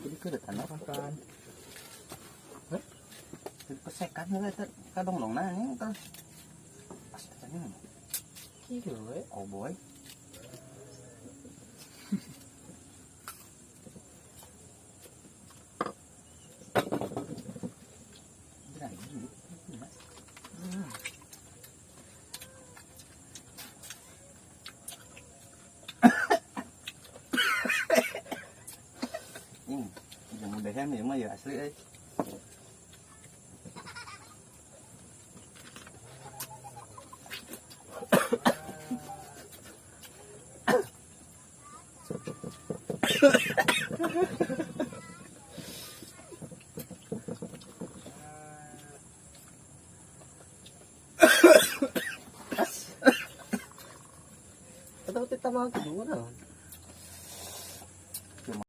Kulit ano? Makan. Pasekan nila kadong-dong na ini kan. Astaga ni. Kilo eh. Oh boy. Jangan mudah hem ya mah ya asli eh. Atau kita makan dulu na.